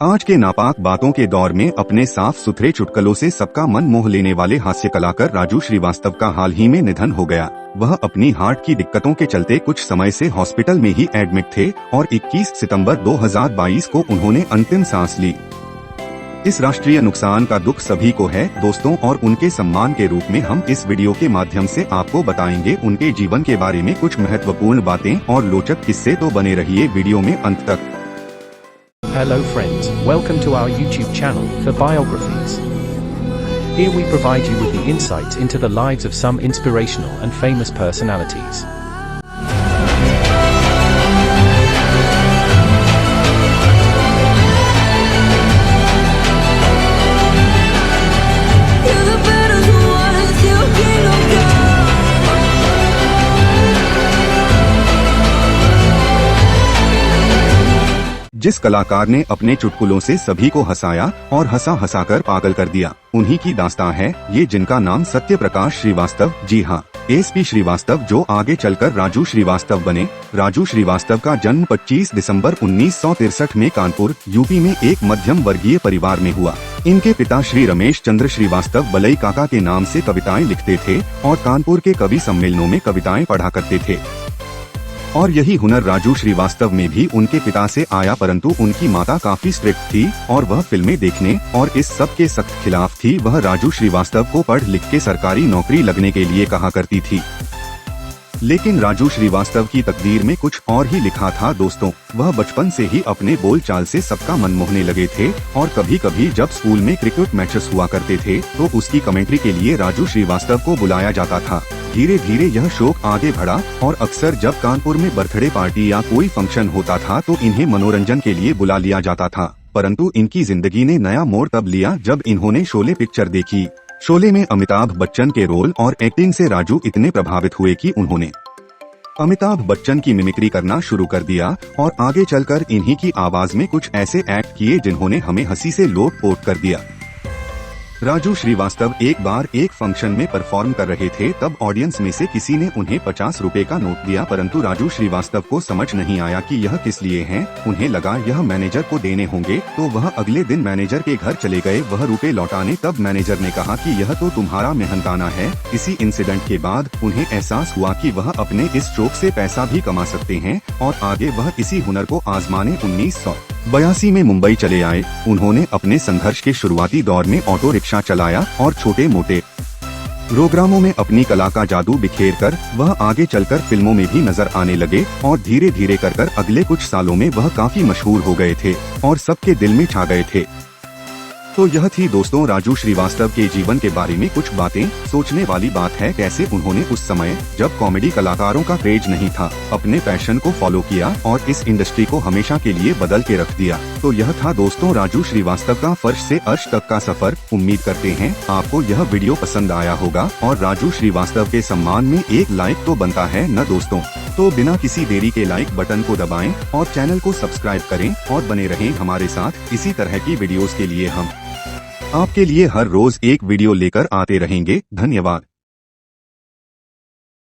आज के नापाक बातों के दौर में अपने साफ सुथरे चुटकुलों से सबका मन मोह लेने वाले हास्य कलाकार राजू श्रीवास्तव का हाल ही में निधन हो गया। वह अपनी हार्ट की दिक्कतों के चलते कुछ समय से हॉस्पिटल में ही एडमिट थे और 21 सितंबर 2022 को उन्होंने अंतिम सांस ली। इस राष्ट्रीय नुकसान का दुख सभी को है दोस्तों, और उनके सम्मान के रूप में हम इस वीडियो के माध्यम से आपको बताएंगे उनके जीवन के बारे में कुछ महत्वपूर्ण बातें और रोचक किस्से। तो बने रहिए वीडियो में अंत तक। Hello friends, welcome to our YouTube channel for biographies. Here we provide you with the insights into the lives of some inspirational and famous personalities. जिस कलाकार ने अपने चुटकुलों से सभी को हंसाया और हंसा कर पागल कर दिया, उन्हीं की दास्तां है ये, जिनका नाम सत्य प्रकाश श्रीवास्तव, जी हाँ एसपी श्रीवास्तव, जो आगे चलकर राजू श्रीवास्तव बने। राजू श्रीवास्तव का जन्म 25 दिसंबर 1963 में कानपुर यूपी में एक मध्यम वर्गीय परिवार में हुआ। इनके पिता श्री रमेश चंद्र श्रीवास्तव बलई काका के नाम से कविताएं लिखते थे और कानपुर के कवि सम्मेलनों में कविताएं पढ़ा करते थे। और यही हुनर राजू श्रीवास्तव में भी उनके पिता से आया, परंतु उनकी माता काफी स्ट्रिक्ट थी और वह फिल्में देखने और इस सब के सख्त खिलाफ थी। वह राजू श्रीवास्तव को पढ़ लिख के सरकारी नौकरी लगने के लिए कहा करती थी, लेकिन राजू श्रीवास्तव की तकदीर में कुछ और ही लिखा था दोस्तों। वह बचपन से ही अपने बोलचाल से सबका मन मोहने लगे थे और कभी कभी जब स्कूल में क्रिकेट मैचेस हुआ करते थे तो उसकी कमेंट्री के लिए राजू श्रीवास्तव को बुलाया जाता था। धीरे धीरे यह शौक आगे बढ़ा और अक्सर जब कानपुर में बर्थडे पार्टी या कोई फंक्शन होता था तो इन्हें मनोरंजन के लिए बुला लिया जाता था। परंतु इनकी जिंदगी ने नया मोड़ तब लिया जब इन्होंने शोले पिक्चर देखी। शोले में अमिताभ बच्चन के रोल और एक्टिंग से राजू इतने प्रभावित हुए कि उन्होंने अमिताभ बच्चन की मिमिक्री करना शुरू कर दिया और आगे चलकर इन्हीं की आवाज में कुछ ऐसे एक्ट किए जिन्होंने हमें हंसी से लोट-पोट कर दिया। राजू श्रीवास्तव एक बार एक फंक्शन में परफॉर्म कर रहे थे, तब ऑडियंस में से किसी ने उन्हें 50 रुपए का नोट दिया, परंतु राजू श्रीवास्तव को समझ नहीं आया कि यह किस लिए हैं। उन्हें लगा यह मैनेजर को देने होंगे, तो वह अगले दिन मैनेजर के घर चले गए वह रुपए लौटाने। तब मैनेजर ने कहा कि यह तो तुम्हारा मेहनताना है। इसी इंसिडेंट के बाद उन्हें एहसास हुआ कि वह अपने इस शौक से पैसा भी कमा सकते हैं और आगे वह इसी हुनर को आजमाने 1982 में मुंबई चले आए। उन्होंने अपने संघर्ष के शुरुआती दौर में ऑटो रिक्शा चलाया और छोटे मोटे प्रोग्रामों में अपनी कला का जादू बिखेर कर वह आगे चलकर फिल्मों में भी नजर आने लगे और धीरे धीरे कर अगले कुछ सालों में वह काफी मशहूर हो गए थे और सबके दिल में छा गए थे। तो यह थी दोस्तों राजू श्रीवास्तव के जीवन के बारे में कुछ बातें। सोचने वाली बात है कैसे उन्होंने उस समय जब कॉमेडी कलाकारों का क्रेज नहीं था अपने पैशन को फॉलो किया और इस इंडस्ट्री को हमेशा के लिए बदल के रख दिया। तो यह था दोस्तों राजू श्रीवास्तव का फर्श से अर्श तक का सफर। उम्मीद करते हैं आपको यह वीडियो पसंद आया होगा और राजू श्रीवास्तव के सम्मान में एक लाइक तो बनता है न दोस्तों। तो बिना किसी देरी के लाइक बटन को दबाएं और चैनल को सब्सक्राइब करें और बने रहें हमारे साथ। इसी तरह की वीडियोस के लिए हम आपके लिए हर रोज एक वीडियो लेकर आते रहेंगे। धन्यवाद।